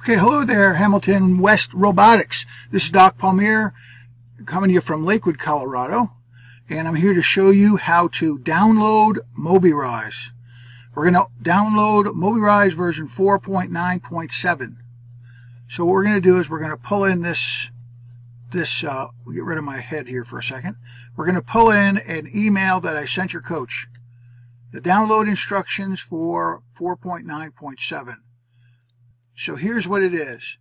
Okay, hello there, Hamilton West Robotics. This is Doc Palmier coming to you from Lakewood, Colorado, and I'm here to show you how to download MobiRise. We're going to download MobiRise version 4.9.7. So what we're going to do is we're going to pull in we'll get rid of my head here for a second. We're going to pull in an email that I sent your coach. The download instructions for 4.9.7. So here's what it is.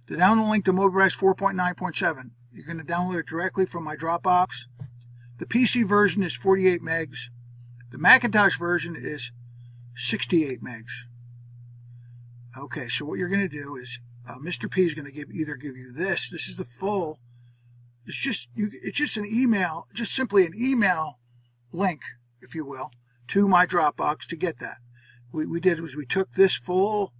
The download link to MobiRise 4.9.7. You're going to download it directly from my Dropbox. The PC version is 48 megs. The Macintosh version is 68 megs. Okay, so what you're going to do is Mr. P is going to either give you this. This is the full. It's just an email, just simply an email link, if you will, to my Dropbox to get that. We did was we took this full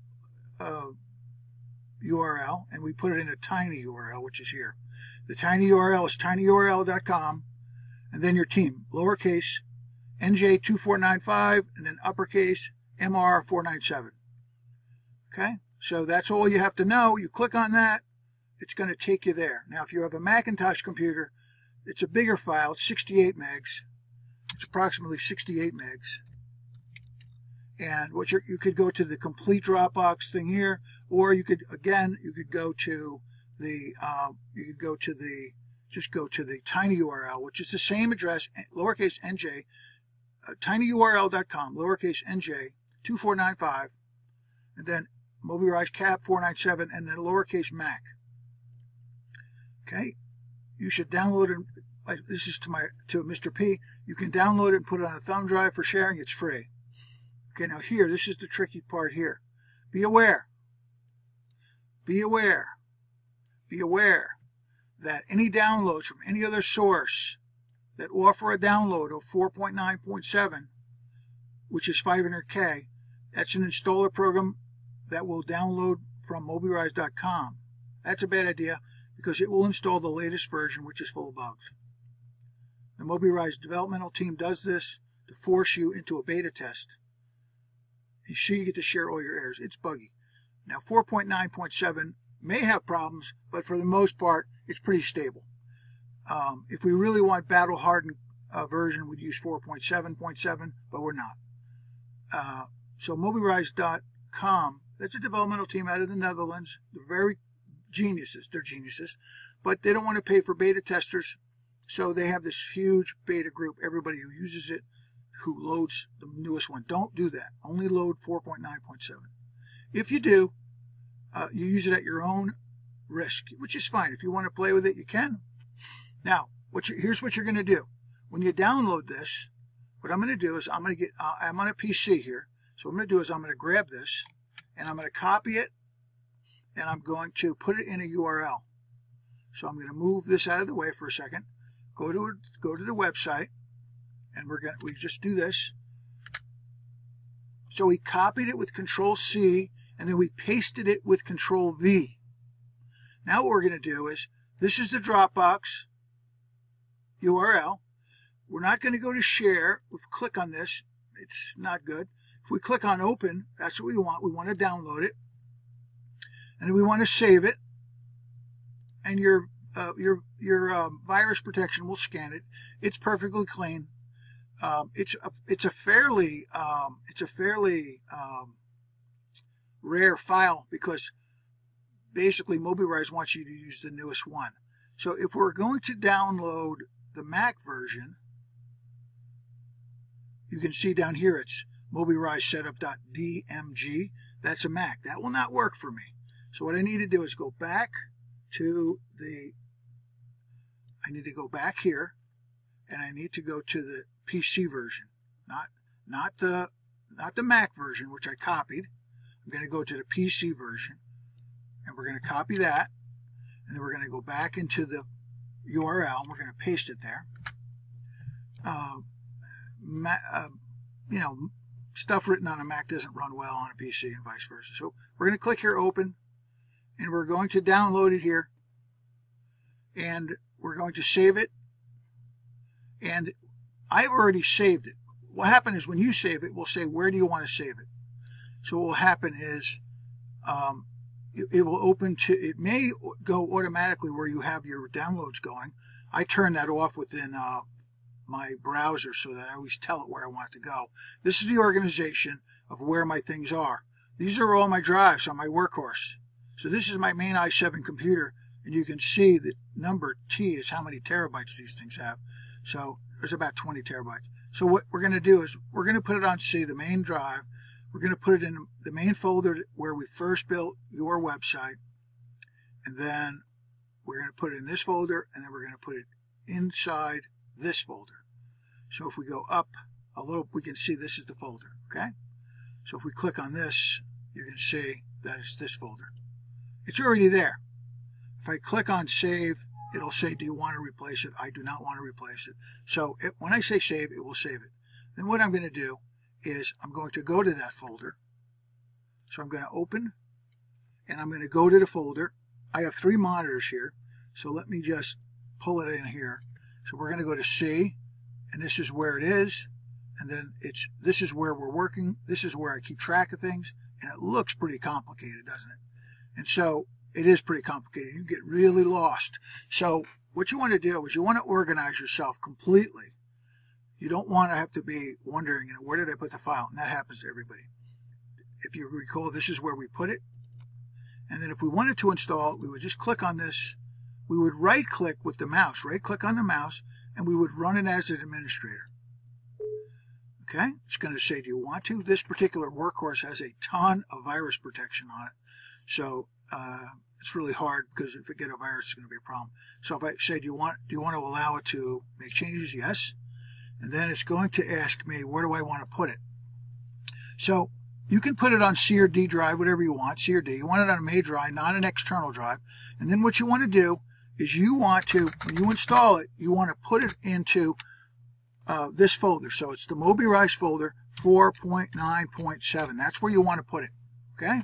URL and we put it in a tiny URL, which is here. The tiny URL is tinyurl.com, and then your team, lowercase NJ2495 and then uppercase MR497. Okay, so that's all you have to know. You click on that, it's going to take you there. Now, if you have a Macintosh computer, it's a bigger file. It's 68 megs. It's approximately 68 megs. And what you could go to the complete Dropbox thing here, or you could go to the just go to the tiny URL, which is the same address, lowercase nj, tinyurl.com, lowercase nj 2495, and then MobiRise cap 497, and then lowercase mac. Okay, you should download it. Like this is to Mr. P. You can download it and put it on a thumb drive for sharing. It's free. Okay, now here, this is the tricky part here. Be aware that any downloads from any other source that offer a download of 4.9.7, which is 500K, that's an installer program that will download from MobiRise.com. That's a bad idea because it will install the latest version, which is full of bugs. The MobiRise developmental team does this to force you into a beta test. So you get to share all your errors. It's buggy. Now 4.9.7 may have problems, but for the most part, it's pretty stable. If we really want battle-hardened version, we'd use 4.7.7, but we're not. So MobiRise.com, that's a developmental team out of the Netherlands. They're very geniuses. They're geniuses, but they don't want to pay for beta testers, so they have this huge beta group. Everybody who uses it, who loads the newest one. Don't do that. Only load 4.9.7. If you do, you use it at your own risk, which is fine. If you want to play with it, you can. Now, here's what you're going to do. When you download this, what I'm going to do is I'm on a PC here. So what I'm going to do is I'm going to grab this, and I'm going to copy it, and I'm going to put it in a URL. So I'm going to move this out of the way for a second. Go to the website. And we just do this. So we copied it with Control C, and then we pasted it with Control V. Now what we're going to do is, this is the Dropbox URL. We're not going to go to share. If we click on this, it's not good. If we click on open, that's what we want. We want to download it. And then we want to save it. And your virus protection will scan it. It's perfectly clean. It's a fairly rare file because basically MobiRise wants you to use the newest one. So if we're going to download the Mac version, you can see down here it's MobiRise setup.dmg. That's a Mac. That will not work for me. So what I need to do is go back to I need to go back here, and I need to go to the PC version, not the Mac version, which I copied. I'm going to go to the PC version, and we're going to copy that, and then we're going to go back into the URL, and we're going to paste it there. Stuff written on a Mac doesn't run well on a PC and vice versa. So we're going to click here, open, and we're going to download it here, and we're going to save it. And I've already saved it. What happens is when you save it, we'll say, where do you want to save it? So what will happen is it will open to, it may go automatically where you have your downloads going. I turn that off within my browser so that I always tell it where I want it to go. This is the organization of where my things are. These are all my drives on my workhorse. So this is my main i7 computer, and you can see the number T is how many terabytes these things have. So there's about 20 terabytes. So what we're going to do is we're going to put it on C, the main drive. We're going to put it in the main folder where we first built your website. And then we're going to put it in this folder, and then we're going to put it inside this folder. So if we go up a little, we can see this is the folder, okay? So if we click on this, you can see that it's this folder. It's already there. If I click on save, it'll say, do you want to replace it? I do not want to replace it. So when I say save, it will save it. Then what I'm going to do is I'm going to go to that folder. So I'm going to open, and I'm going to go to the folder. I have 3 monitors here, so let me just pull it in here. So we're going to go to C, and this is where it is. And then this is where we're working. This is where I keep track of things, and it looks pretty complicated, doesn't it? And so it is pretty complicated. You get really lost. So what you want to do is you want to organize yourself completely. You don't want to have to be wondering, where did I put the file? And that happens to everybody. If you recall, this is where we put it. And then if we wanted to install it, we would just click on this. We would right-click with the mouse, right-click on the mouse, and we would run it as an administrator. Okay? It's going to say, do you want to? This particular workhorse has a ton of virus protection on it. So it's really hard because if it gets a virus, it's going to be a problem. So if I say, do you want to allow it to make changes? Yes. And then it's going to ask me, where do I want to put it? So you can put it on C or D drive, whatever you want, C or D. You want it on a main drive, not an external drive. And then what you want to do is you want to, when you install it, you want to put it into this folder. So it's the MobiRise folder 4.9.7. That's where you want to put it. Okay?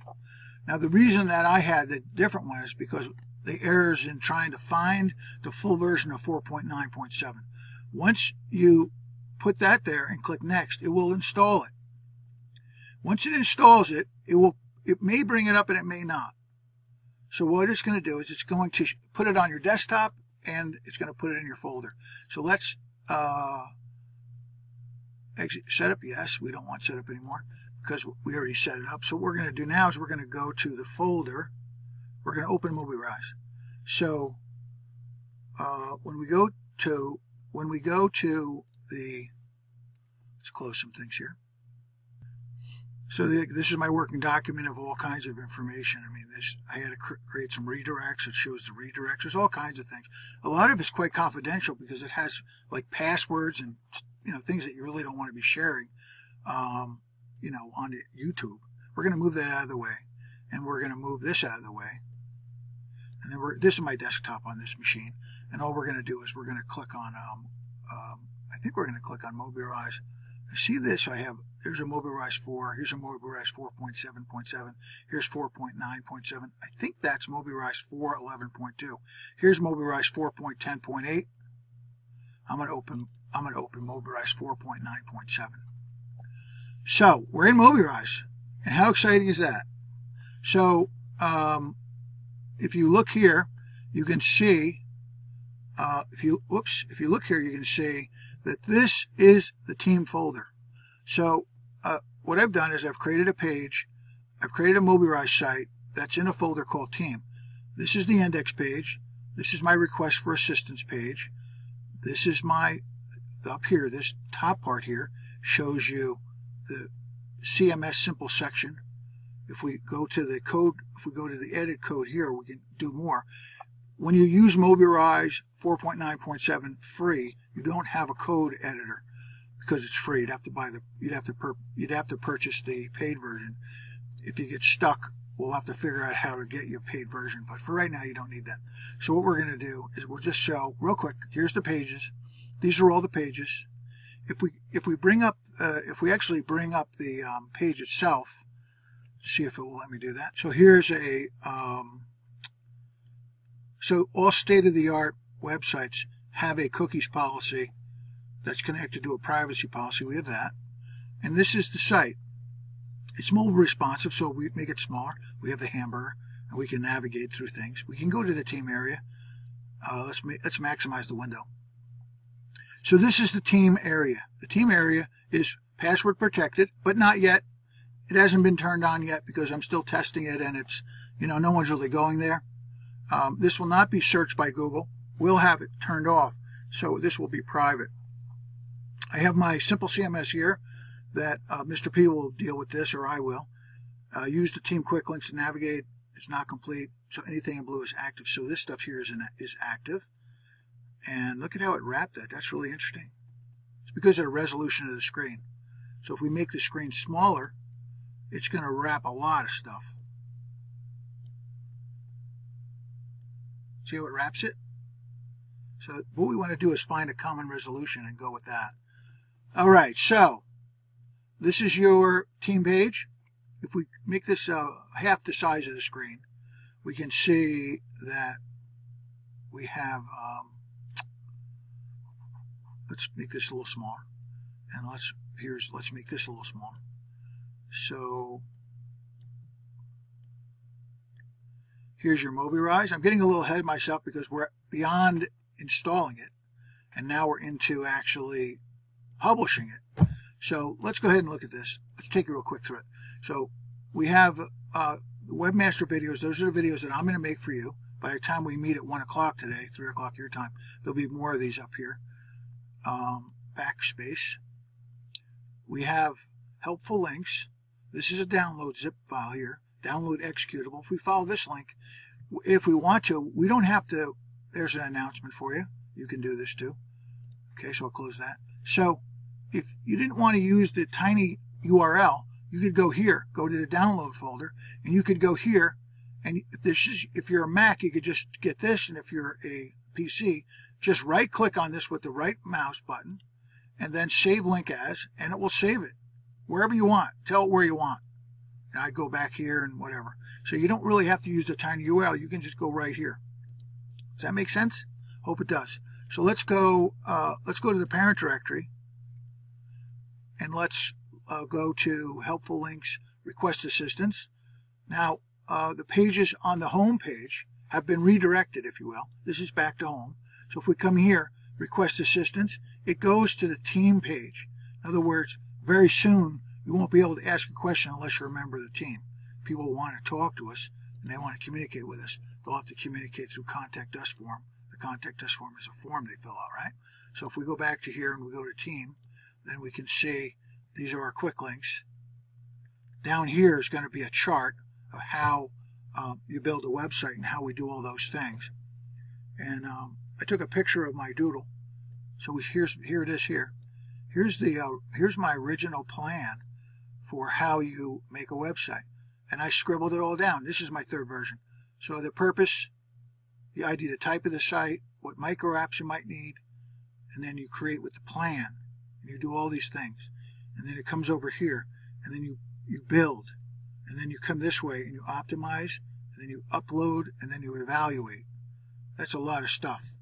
Now the reason that I had the different one is because the errors in trying to find the full version of 4.9.7. Once you put that there and click next, it will install it. Once it installs it, it may bring it up and it may not. So what it's going to do is it's going to put it on your desktop and it's going to put it in your folder. So let's exit setup. Yes, we don't want setup anymore because we already set it up. So what we're going to do now is we're going to go to the folder. We're going to open MobiRise. So when we go to the, let's close some things here. So this is my working document of all kinds of information. I mean, I had to create some redirects. It shows the redirects. There's all kinds of things. A lot of it's quite confidential because it has like passwords and things that you really don't want to be sharing. On YouTube. We're going to move that out of the way, and we're going to move this out of the way. And then this is my desktop on this machine, and all we're going to do is we're going to click on. I think we're going to click on MobiRise. See this? There's a MobiRise 4. Here's a MobiRise 4.7.7. Here's 4.9.7. I think that's MobiRise 4.11.2. Here's MobiRise 4.10.8. I'm going to open MobiRise 4.9.7. So we're in MobiRise, and how exciting is that? So if you look here, you can see. If you look here, you can see that this is the team folder. So what I've done is I've created a page. I've created a MobiRise site that's in a folder called Team. This is the index page. This is my request for assistance page. This is up here, this top part here shows you the CMS simple section. If we go to the code, if we go to the edit code here, we can do more. When you use MobiRise 4.9.7 free, you don't have a code editor because it's free. You'd have to purchase the paid version. If you get stuck, we'll have to figure out how to get you a paid version. But for right now, you don't need that. So what we're going to do is we'll just show real quick. Here's the pages. These are all the pages. If we actually bring up the page itself, see if it will let me do that. So here's so all state-of-the-art websites have a cookies policy that's connected to a privacy policy. We have that. And this is the site. It's mobile responsive, so we make it smaller. We have the hamburger. and we can navigate through things. We can go to the team area. Let's maximize the window. So this is the team area. The team area is password protected, but not yet. It hasn't been turned on yet because I'm still testing it, and it's, no one's really going there. This will not be searched by Google. We'll have it turned off, so this will be private. I have my simple CMS here that Mr. P will deal with this, or I will. Use the team quick links to navigate. It's not complete, so anything in blue is active. So this stuff here is active. And look at how it wrapped that. That's really interesting. It's because of the resolution of the screen. So if we make the screen smaller, it's going to wrap a lot of stuff. See how it wraps it? So what we want to do is find a common resolution and go with that. All right, so this is your team page. If we make this half the size of the screen, we can see that we have, let's make this a little smaller. And let's make this a little smaller. So here's your Mobirise. I'm getting a little ahead of myself because we're beyond installing it, and now we're into actually publishing it. So let's go ahead and look at this. Let's take a real quick through it. So we have the Webmaster videos. Those are the videos that I'm going to make for you. By the time we meet at 1 o'clock today, 3 o'clock your time, there'll be more of these up here. Backspace. We have helpful links. This is a download zip file here. Download executable. If we follow this link, if we want to, we don't have to. There's an announcement for you. You can do this too. Okay, so I'll close that. So if you didn't want to use the tiny URL, you could go here, go to the download folder, and you could go here. And if you're a Mac, you could just get this, and if you're a PC, just right-click on this with the right mouse button, and then save link as, and it will save it wherever you want. Tell it where you want. And I'd go back here and whatever. So you don't really have to use the tiny URL. You can just go right here. Does that make sense? Hope it does. So let's go to the parent directory, and let's go to helpful links, request assistance. Now, the pages on the home page have been redirected, if you will. This is back to home. So if we come here, request assistance, it goes to the team page. In other words, very soon you won't be able to ask a question unless you're a member of the team. People want to talk to us and they want to communicate with us. They'll have to communicate through Contact Us form. The Contact Us form is a form they fill out, right? So if we go back to here and we go to team, then we can see these are our quick links. Down here is going to be a chart of how you build a website and how we do all those things. And I took a picture of my doodle. So here it is here. Here's my original plan for how you make a website. And I scribbled it all down. This is my third version. So the purpose, the ID, the type of the site, what micro apps you might need, and then you create with the plan. And you do all these things. And then it comes over here, and then you build. And then you come this way and you optimize, and then you upload, and then you evaluate. That's a lot of stuff.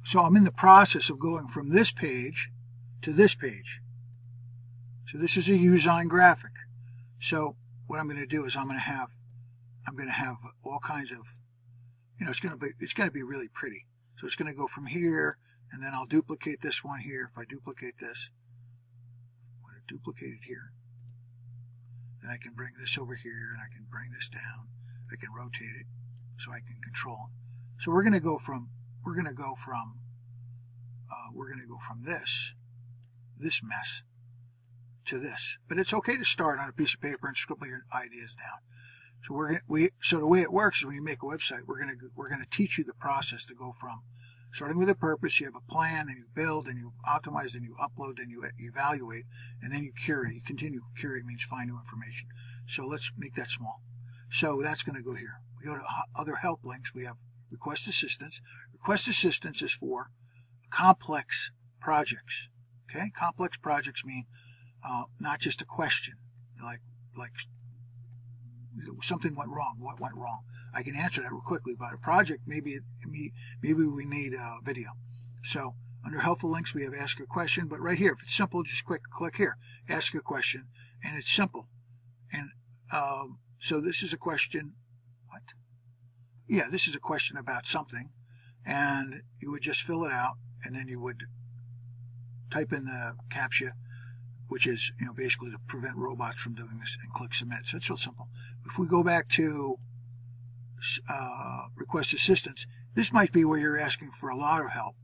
So I'm in the process of going from this page to this page. So this is a Usign graphic. So what I'm going to do is I'm going to have all kinds of, it's going to be really pretty. So it's going to go from here, and then I'll duplicate this one here. If I duplicate this, I'm going to duplicate it here. Then I can bring this over here, and I can bring this down. I can rotate it so I can control it. So we're going to go from this mess to this. But it's okay to start on a piece of paper and scribble your ideas down. So the way it works is when you make a website, we're going to teach you the process to go from starting with a purpose. You have a plan, then you build, then you optimize, then you upload, then you evaluate, and then you curate. You continue. Curate means find new information. So let's make that small. So that's going to go here. We go to other help links. We have request assistance. Request assistance is for complex projects. Okay, complex projects mean not just a question, like something went wrong. What went wrong? I can answer that real quickly. But a project, maybe we need a video. So under helpful links, we have ask a question. But right here, if it's simple, just click here, ask a question, and it's simple. And so this is a question. What? Yeah, this is a question about something, and you would just fill it out, and then you would type in the CAPTCHA, which is, basically to prevent robots from doing this, and click submit. So it's so simple. If we go back to request assistance, this might be where you're asking for a lot of help.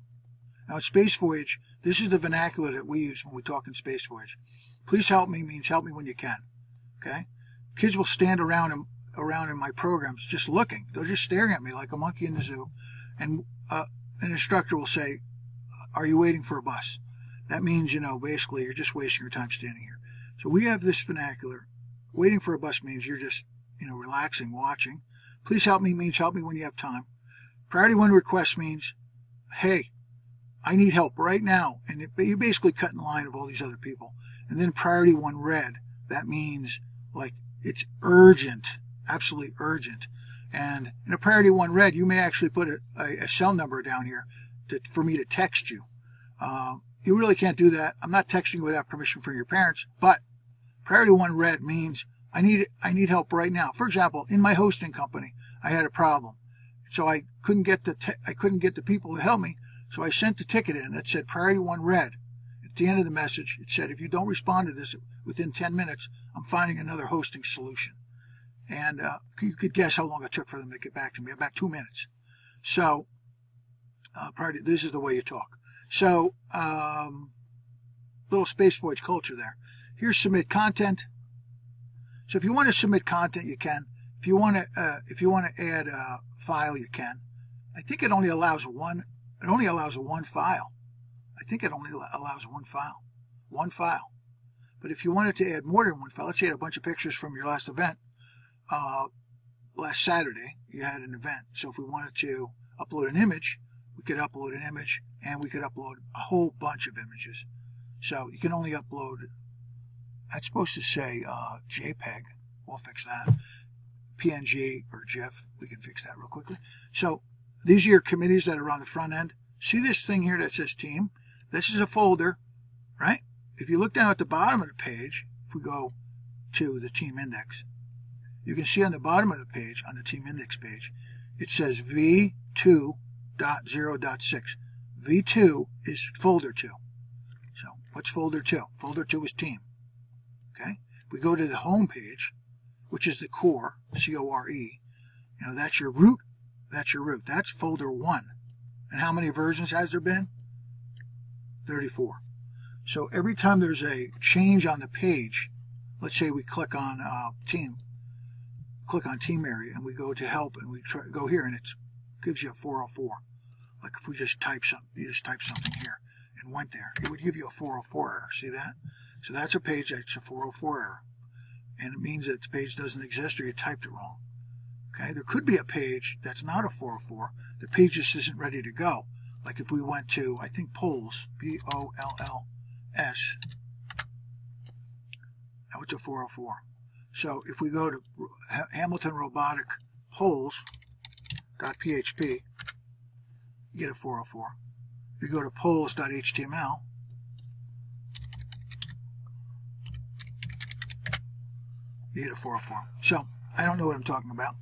Now, at Space Voyage, this is the vernacular that we use when we talk in Space Voyage. Please help me means help me when you can. Okay? Kids will stand around in my programs just looking. They're just staring at me like a monkey in the zoo. And an instructor will say, are you waiting for a bus? That means, basically you're just wasting your time standing here. So we have this vernacular. Waiting for a bus means you're just, relaxing, watching. Please help me means help me when you have time. Priority 1 request means, hey, I need help right now. And you basically cut in line of all these other people. And then priority 1 red, that means like it's urgent, absolutely urgent. And in a priority 1 red, you may actually put a cell number down here for me to text you. You really can't do that. I'm not texting you without permission from your parents, but priority 1 red means I need help right now. For example, in my hosting company, I had a problem. So I couldn't get the people to help me. So I sent the ticket in that said priority 1 red. At the end of the message, it said, if you don't respond to this within 10 minutes, I'm finding another hosting solution. And you could guess how long it took for them to get back to me, about 2 minutes. So this is the way you talk. So little Space Voyage culture there. Here's submit content. So if you want to submit content, you can. If you want to add a file, you can. I think it only allows one. It only allows one file. I think it only allows one file. One file. But if you wanted to add more than one file, let's say you had a bunch of pictures from your last event. Last Saturday, you had an event. So if we wanted to upload an image, we could upload an image, and we could upload a whole bunch of images. So you can only upload, that's supposed to say JPEG. We'll fix that. PNG or GIF. We can fix that real quickly. So these are your committees that are on the front end. See this thing here that says team? This is a folder, right? If you look down at the bottom of the page, if we go to the team index, you can see on the bottom of the page, on the team index page, it says V2.0.6. V2 is folder 2. So what's folder 2? Folder 2 is team. Okay? If we go to the home page, which is the core, C-O-R-E, that's your root. That's your root. That's folder 1. And how many versions has there been? 34. So every time there's a change on the page, let's say we click on team area, and we go to help, and we go here, and it gives you a 404. Like if we just type something, you just type something here and went there, it would give you a 404 error. See that? So that's a page that's a 404 error, and it means that the page doesn't exist or you typed it wrong. Okay, there could be a page that's not a 404. The page just isn't ready to go. Like if we went to, I think, polls, P-O-L-L-S. Now it's a 404. So if we go to Hamilton Robotic polls.php, you get a 404. If you go to polls.html, you get a 404. So I don't know what I'm talking about.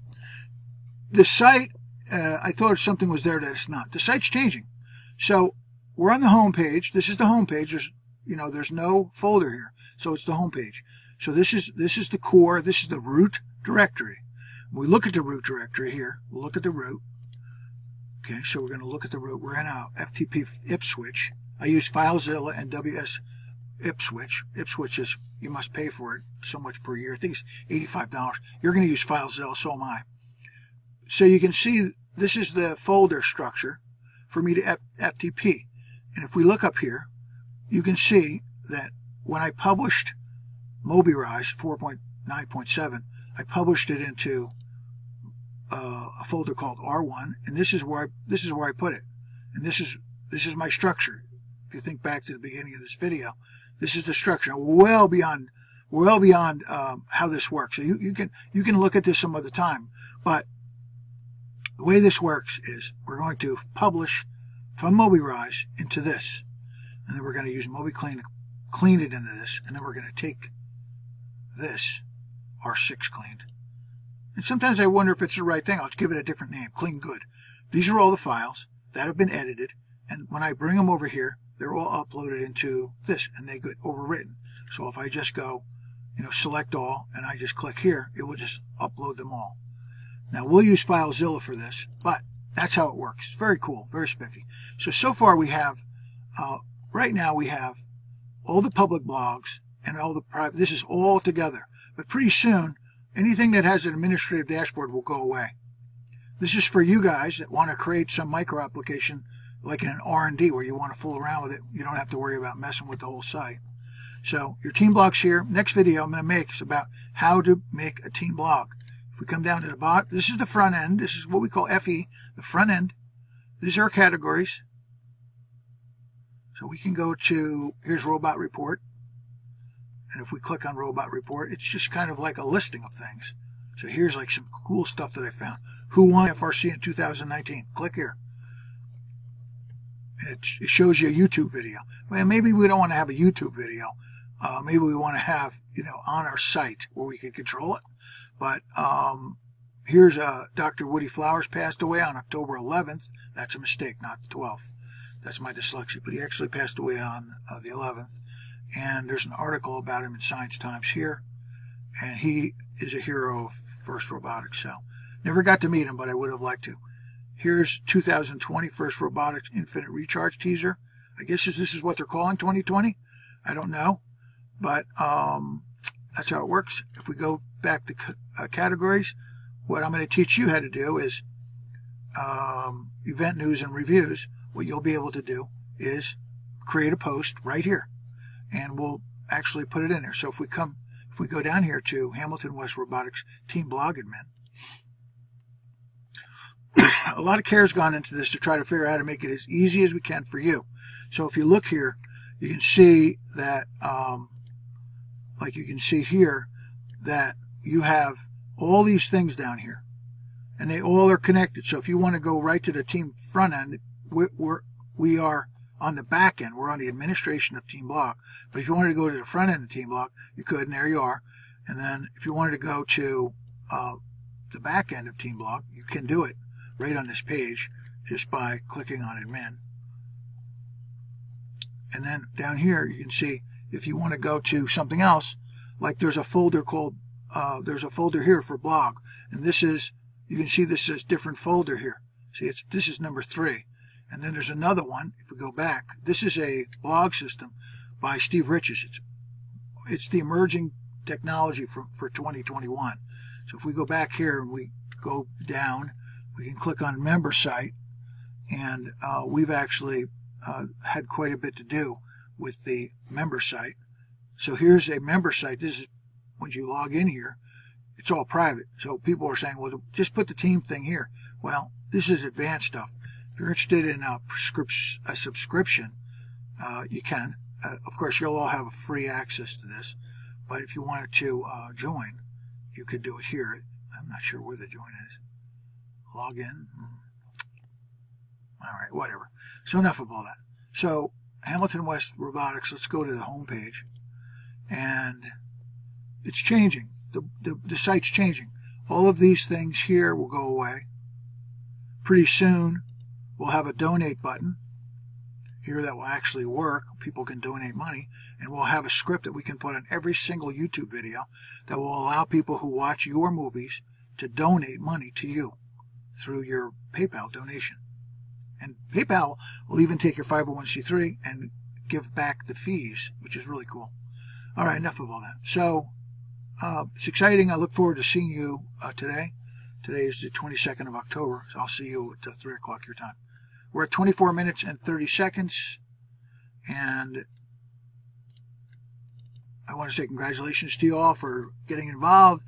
The site, I thought something was there that it's not. The site's changing. So we're on the home page. This is the home page. There's no folder here. So it's the home page. So this is the core. This is the root directory. When we look at the root directory here, we'll look at the root. Okay, so we're going to look at the root. We're in a FTP Ipswitch. I use FileZilla and WS Ipswitch. Ipswitch is, you must pay for it so much per year. I think it's $85. You're going to use FileZilla, so am I. So you can see this is the folder structure for me to FTP. And if we look up here, you can see that when I published MobiRise 4.9.7, I published it into a folder called R1, and this is where I put it. And this is my structure. If you think back to the beginning of this video, this is the structure. Now, well beyond how this works. So you can look at this some other time, but the way this works is we're going to publish from MobiRise into this, and then we're going to use MobiClean to clean it into this, and then we're going to take this R6 cleaned. And sometimes I wonder if it's the right thing. I'll just give it a different name, Clean Good. These are all the files that have been edited, and when I bring them over here, they're all uploaded into this, and they get overwritten. So if I just go, select all, and I just click here, it will just upload them all. Now, we'll use FileZilla for this, but that's how it works. It's very cool, very spiffy. So far we have, right now we have all the public blogs and all the private. This is all together. But pretty soon, anything that has an administrative dashboard will go away. This is for you guys that want to create some micro application like in an R&D where you want to fool around with it. You don't have to worry about messing with the whole site. So your team blog's here. Next video I'm going to make is about how to make a team blog. If we come down to the bottom, this is the front end. This is what we call FE, the front end. These are our categories. So we can go to, here's Robot Report. And if we click on Robot Report, it's just kind of like a listing of things. So here's like some cool stuff that I found. Who won FRC in 2019? Click here. And it shows you a YouTube video. Well, maybe we don't want to have a YouTube video. Maybe we want to have, on our site where we can control it. But here's Dr. Woody Flowers passed away on October 11th. That's a mistake, not the 12th. That's my dyslexia. But he actually passed away on the 11th. And there's an article about him in Science Times here. And he is a hero of FIRST Robotics. So never got to meet him, but I would have liked to. Here's 2020 FIRST Robotics Infinite Recharge teaser. I guess this is what they're calling 2020. I don't know. But that's how it works. If we go back to categories, what I'm going to teach you how to do is event news and reviews. What you'll be able to do is create a post right here, and we'll actually put it in there. So if we go down here to Hamilton West Robotics Team Blog Admin, a lot of care has gone into this to try to figure out how to make it as easy as we can for you. So if you look here, you can see that, like you can see here, that you have all these things down here, and they all are connected. So if you want to go right to the team front end, we are on the back end. We're on the administration of Team Blog. But if you wanted to go to the front end of Team Blog, you could, and there you are. And then if you wanted to go to the back end of Team Blog, you can do it right on this page just by clicking on Admin. And then down here, you can see if you want to go to something else, like there's a folder called, there's a folder here for blog. And this is, you can see this is a different folder here. See, this is number 3. And then there's another one. If we go back, this is a blog system by Steve Riches. It's the emerging technology for 2021. So if we go back here and we go down, we can click on member site, and we've actually had quite a bit to do with the member site. So here's a member site. This is when you log in here. It's all private. So people are saying, well, just put the team thing here. Well, this is advanced stuff. If you're interested in a subscription, you can. Of course, you'll all have free access to this. But if you wanted to join, you could do it here. I'm not sure where the join is. Log in. All right, whatever. So enough of all that. So Hamilton West Robotics, let's go to the home page. And it's changing. The site's changing. All of these things here will go away. Pretty soon, we'll have a donate button here that will actually work. People can donate money, and we'll have a script that we can put on every single YouTube video that will allow people who watch your movies to donate money to you through your PayPal donation. And PayPal will even take your 501c3 and give back the fees, which is really cool. All right, enough of all that. So it's exciting. I look forward to seeing you today. Today is the 22nd of October, so I'll see you at 3 o'clock your time. We're at 24 minutes and 30 seconds, and I want to say congratulations to you all for getting involved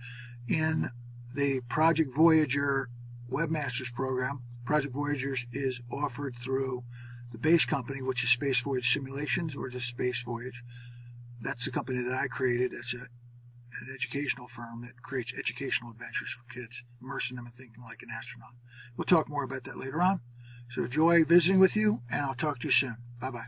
in the Project Voyager Webmasters program. Project Voyager is offered through the base company, which is Space Voyage Simulations, or just Space Voyage. That's the company that I created. That's an educational firm that creates educational adventures for kids, immersing them in thinking like an astronaut. We'll talk more about that later on. So enjoy visiting with you, and I'll talk to you soon. Bye-bye.